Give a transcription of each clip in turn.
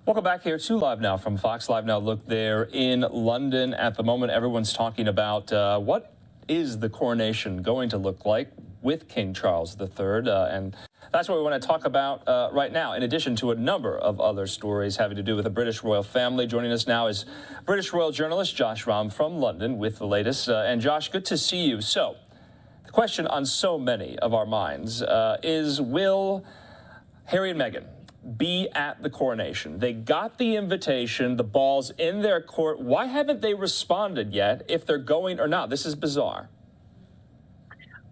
Welcome back here to Live Now from Fox. Live Now look there in London. At the moment, everyone's talking about what is the coronation going to look like with King Charles III, and that's what we want to talk about right now, in addition to a number of other stories having to do with the British royal family. Joining us now is British royal journalist Josh Ram from London with the latest. And Josh, good to see you. So, the question on so many of our minds is, will Harry and Meghan be at the coronation? They got the invitation, the ball's in their court. Why haven't they responded yet if they're going or not? This is bizarre.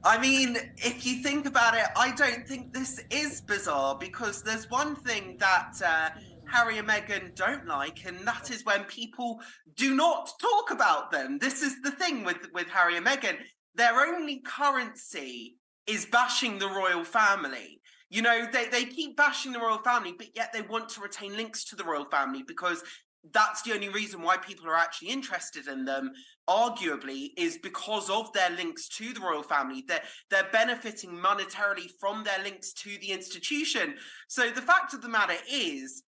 I mean, if you think about it, I don't think this is bizarre, because there's one thing that Harry and Meghan don't like, and that is when people do not talk about them. This is the thing with Harry and Meghan. Their only currency is bashing the royal family. You know, they keep bashing the royal family, but yet they want to retain links to the royal family, because that's the only reason why people are actually interested in them, arguably, is because of their links to the royal family. They're benefiting monetarily from their links to the institution. So the fact of the matter is,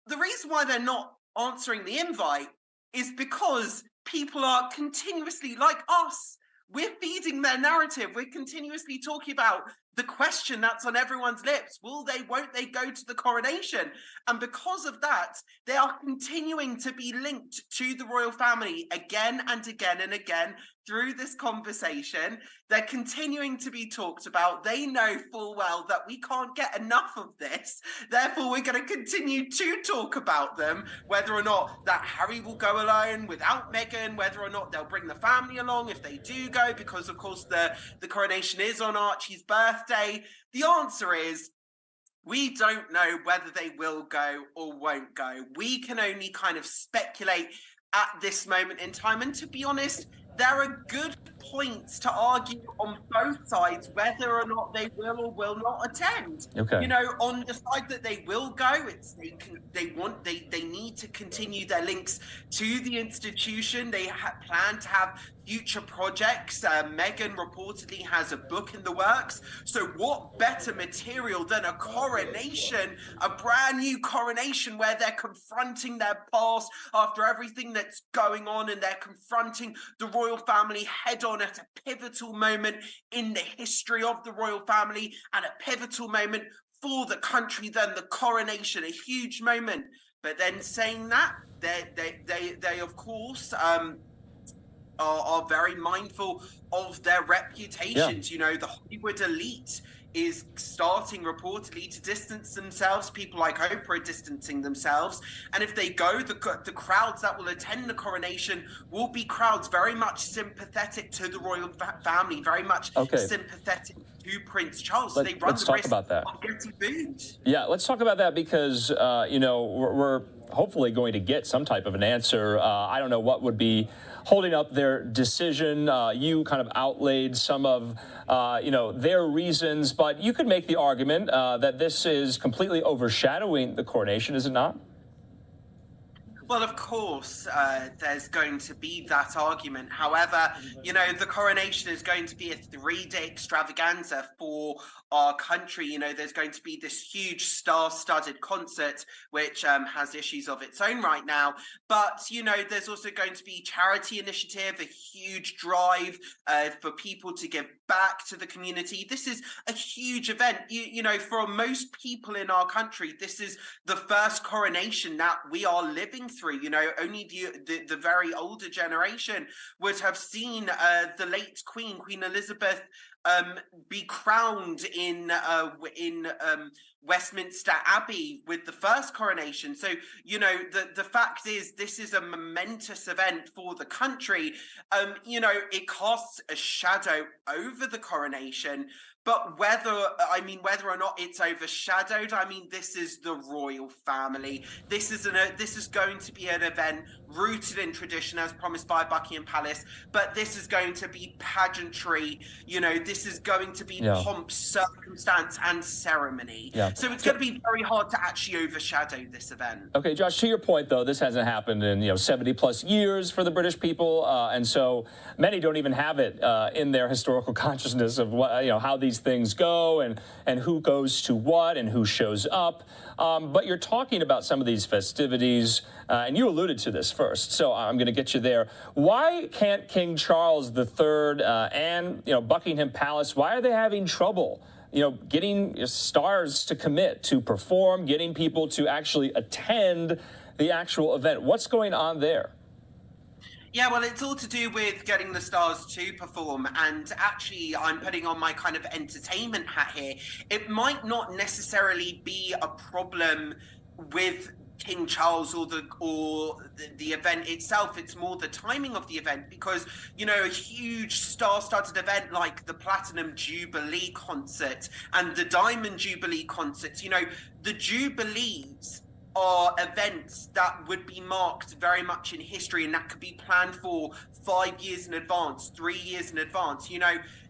the reason why they're not answering the invite is because people are continuously, like us, we're feeding their narrative. We're continuously talking about the question that's on everyone's lips. Will they, won't they go to the coronation? And because of that, they are continuing to be linked to the royal family again and again and again through this conversation. They're continuing to be talked about. They know full well that we can't get enough of this. Therefore, we're going to continue to talk about them, whether or not that Harry will go alone without Meghan, whether or not they'll bring the family along if they do go, because of course the coronation is on Archie's birthday. The answer is, we don't know whether they will go or won't go. We can only kind of speculate at this moment in time. And to be honest, there are good points to argue on both sides whether or not they will or will not attend. Okay. You know, on the side that they will go, they need to continue their links to the institution. They plan to have future projects. Meghan reportedly has a book in the works. So what better material than a coronation, a brand new coronation where they're confronting their past after everything that's going on, and they're confronting the royal family head on at a pivotal moment in the history of the royal family and a pivotal moment for the country. Then the coronation, a huge moment. But then saying that, they of course are very mindful of their reputations. Yeah. You know, the Hollywood elite is starting reportedly to distance themselves. People like Oprah are distancing themselves. And if they go, the crowds that will attend the coronation will be crowds very much sympathetic to the royal family, very much sympathetic to Prince Charles. So they run the risk of getting booed. Yeah, let's talk about that, because, you know, we're hopefully going to get some type of an answer. I don't know what would be holding up their decision. You kind of outlaid some of, you know, their reasons, but you could make the argument that this is completely overshadowing the coronation, is it not? Well, of course, there's going to be that argument. However, you know, the coronation is going to be a 3-day extravaganza for our country. You know, there's going to be this huge star-studded concert, which has issues of its own right now. But, you know, there's also going to be charity initiative, a huge drive for people to give back to the community. This is a huge event. You know, for most people in our country, this is the first coronation that we are living through. You know, only the very older generation would have seen the late Queen Elizabeth be crowned in Westminster Abbey with the first coronation. So, you know, the fact is, this is a momentous event for the country. You know, it casts a shadow over the coronation, but whether or not it's overshadowed, I mean, this is the royal family. This is going to be an event rooted in tradition, as promised by Buckingham Palace, but this is going to be pageantry. You know, this is going to be pomp, circumstance, and ceremony. Yeah. So it's going to be very hard to actually overshadow this event. Okay, Josh, to your point, though, this hasn't happened in, 70-plus years for the British people, and so many don't even have it in their historical consciousness of what, how these these things go and who goes to what and who shows up. But you're talking about some of these festivities, and you alluded to this first, so I'm going to get you there. Why can't King Charles III and Buckingham Palace, why are they having trouble getting stars to commit, to perform, getting people to actually attend the actual event? What's going on there? Yeah, well, it's all to do with getting the stars to perform. And actually, I'm putting on my kind of entertainment hat here. It might not necessarily be a problem with King Charles or the event itself. It's more the timing of the event, because a huge star-studded event like the Platinum Jubilee concert and the Diamond Jubilee concerts, the Jubilees are events that would be marked very much in history, and that could be planned for 5 years in advance, 3 years in advance.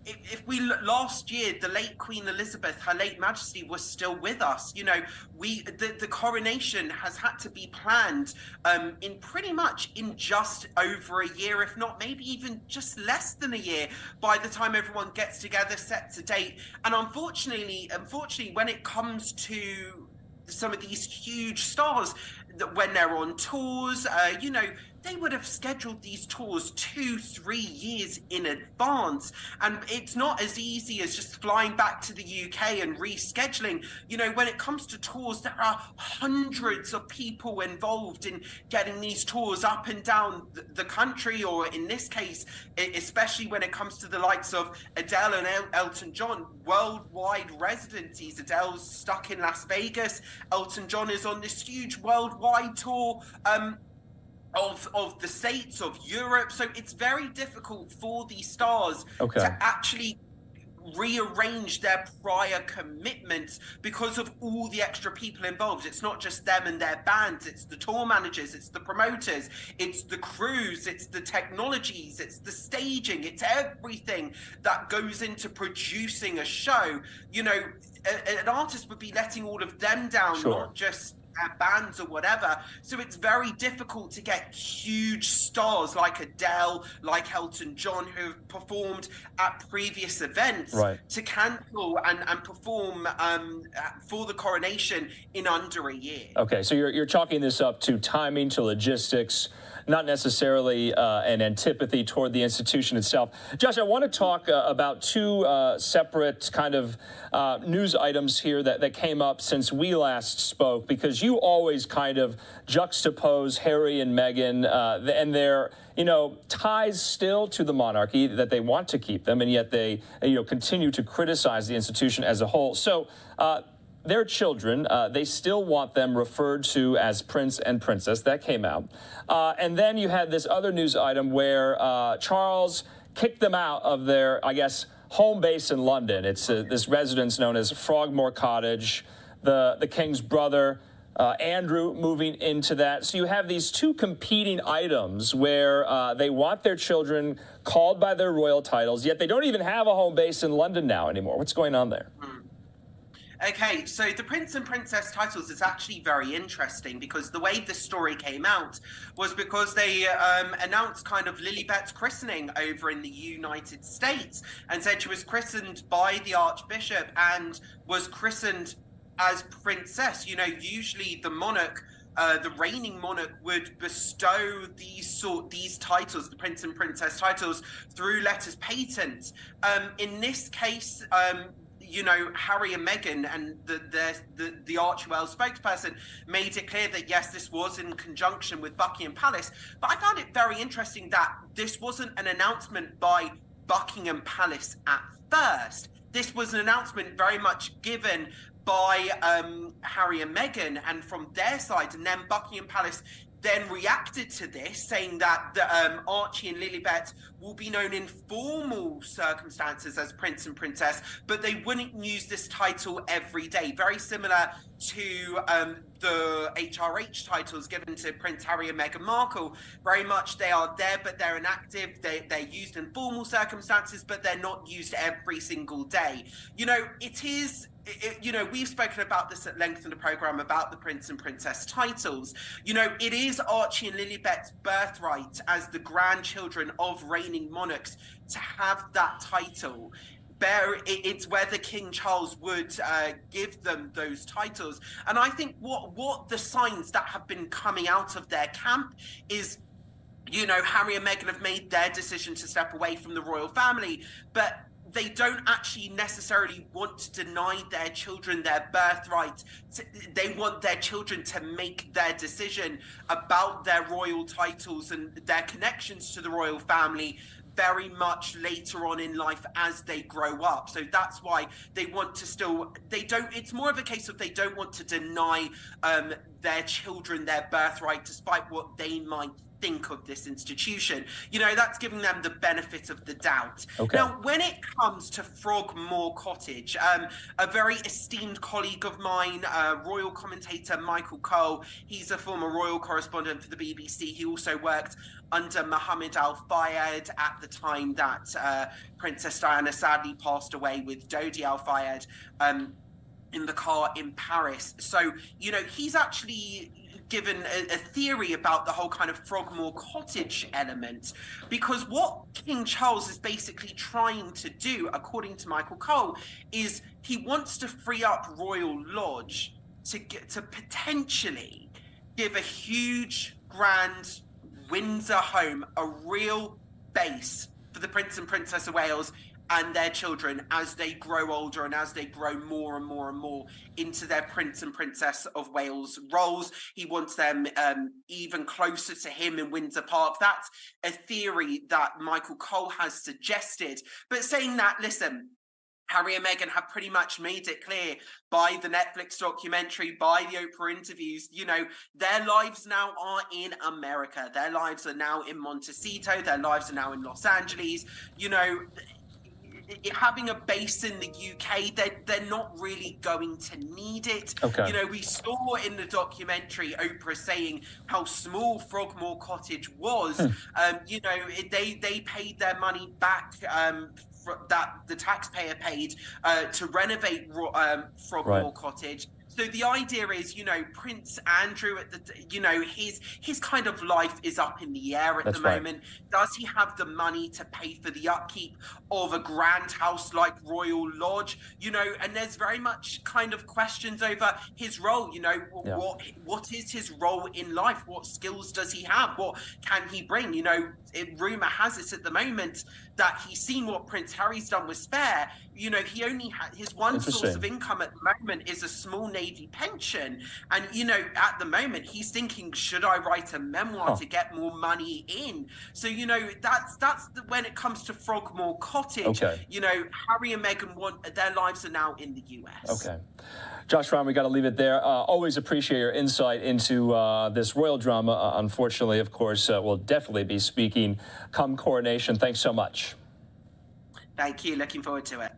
If we look last year, the late Queen Elizabeth, Her late Majesty, was still with us. The coronation has had to be planned in pretty much in just over a year, if not maybe even just less than a year, by the time everyone gets together, sets a date. And unfortunately, when it comes to some of these huge stars, that when they're on tours, they would have scheduled these tours 2-3 years in advance. And it's not as easy as just flying back to the UK and rescheduling. When it comes to tours, there are hundreds of people involved in getting these tours up and down the country, or in this case, especially when it comes to the likes of Adele and Elton John, worldwide residencies. Adele's stuck in Las Vegas. Elton John is on this huge worldwide tour of the States, of Europe. So it's very difficult for these stars to actually rearrange their prior commitments because of all the extra people involved. It's not just them and their bands, it's the tour managers, it's the promoters, it's the crews, it's the technologies, it's the staging, it's everything that goes into producing a show. An artist would be letting all of them down, not just bands or whatever. So it's very difficult to get huge stars like Adele, like Elton John, who have performed at previous events, to cancel and perform for the coronation in under a year. Okay, so you're chalking this up to timing, to logistics, not necessarily an antipathy toward the institution itself. Josh, I want to talk about two separate kind of news items here that came up since we last spoke, because you always kind of juxtapose Harry and Meghan and their ties still to the monarchy, that they want to keep them, and yet they continue to criticize the institution as a whole. So their children, they still want them referred to as Prince and Princess. That came out. And then you had this other news item where Charles kicked them out of their, I guess, home base in London. It's this residence known as Frogmore Cottage. The king's brother, Andrew, moving into that. So you have these two competing items where they want their children called by their royal titles, yet they don't even have a home base in London now anymore. What's going on there? Okay, so the Prince and Princess titles is actually very interesting, because the way this story came out was because they announced kind of Lilibet's christening over in the United States, and said she was christened by the Archbishop and was christened as Princess. Usually the monarch, the reigning monarch, would bestow these titles, the Prince and Princess titles, through letters patent. In this case, Harry and Meghan and the Archwell spokesperson made it clear that, yes, this was in conjunction with Buckingham Palace. But I found it very interesting that this wasn't an announcement by Buckingham Palace at first. This was an announcement very much given by Harry and Meghan, and from their side, and then Buckingham Palace then reacted to this, saying that Archie and Lilibet will be known in formal circumstances as Prince and Princess, but they wouldn't use this title every day. Very similar to the HRH titles given to Prince Harry and Meghan Markle. Very much they are there, but they're inactive. They're used in formal circumstances, but they're not used every single day. We've spoken about this at length in the program about the Prince and Princess titles. It is Archie and Lilibet's birthright as the grandchildren of reigning monarchs to have that title. it's whether King Charles would give them those titles. And I think what the signs that have been coming out of their camp is, you know, Harry and Meghan have made their decision to step away from the royal family, but they don't actually necessarily want to deny their children their birthright. They want their children to make their decision about their royal titles and their connections to the royal family very much later on in life as they grow up. So that's why they want to still, it's more of a case of they don't want to deny their children their birthright, despite what they might think of this institution. You know, that's giving them the benefit of the doubt. Okay. Now, when it comes to Frogmore Cottage, a very esteemed colleague of mine, royal commentator Michael Cole, he's a former royal correspondent for the BBC. He also worked under Mohammed Al Fayed at the time that Princess Diana sadly passed away with Dodi Al Fayed in the car in Paris. So, you know, he's actually given a theory about the whole kind of Frogmore Cottage element, because what King Charles is basically trying to do, according to Michael Cole, is he wants to free up Royal Lodge to potentially give a huge, grand Windsor home a real base for the Prince and Princess of Wales and their children as they grow older and as they grow more and more and more into their Prince and Princess of Wales roles. He wants them even closer to him in Windsor Park. That's a theory that Michael Cole has suggested. But saying that, listen, Harry and Meghan have pretty much made it clear by the Netflix documentary, by the Oprah interviews, you know, their lives now are in America. Their lives are now in Montecito. Their lives are now in Los Angeles. You know, having a base in the UK, they're not really going to need it. Okay. You know, we saw in the documentary Oprah saying how small Frogmore Cottage was. You know, they paid their money back that the taxpayer paid to renovate Frogmore Cottage. So the idea is, you know, Prince Andrew you know, his kind of life is up in the air at the moment. Does he have the money to pay for the upkeep of a grand house like Royal Lodge? You know, and there's very much kind of questions over his role. You know, what is his role in life? What skills does he have? What can he bring? You know, rumor has it at the moment that he's seen what Prince Harry's done with Spare. You know, he only his one source of income at the moment is a small Navy pension. And, you know, at the moment, he's thinking, should I write a memoir to get more money in? So, you know, when it comes to Frogmore Cottage, you know, Harry and Meghan their lives are now in the US. Okay. Josh Ryan, we got to leave it there. Always appreciate your insight into this royal drama. Unfortunately, of course, we'll definitely be speaking come coronation. Thanks so much. Thank you. Looking forward to it.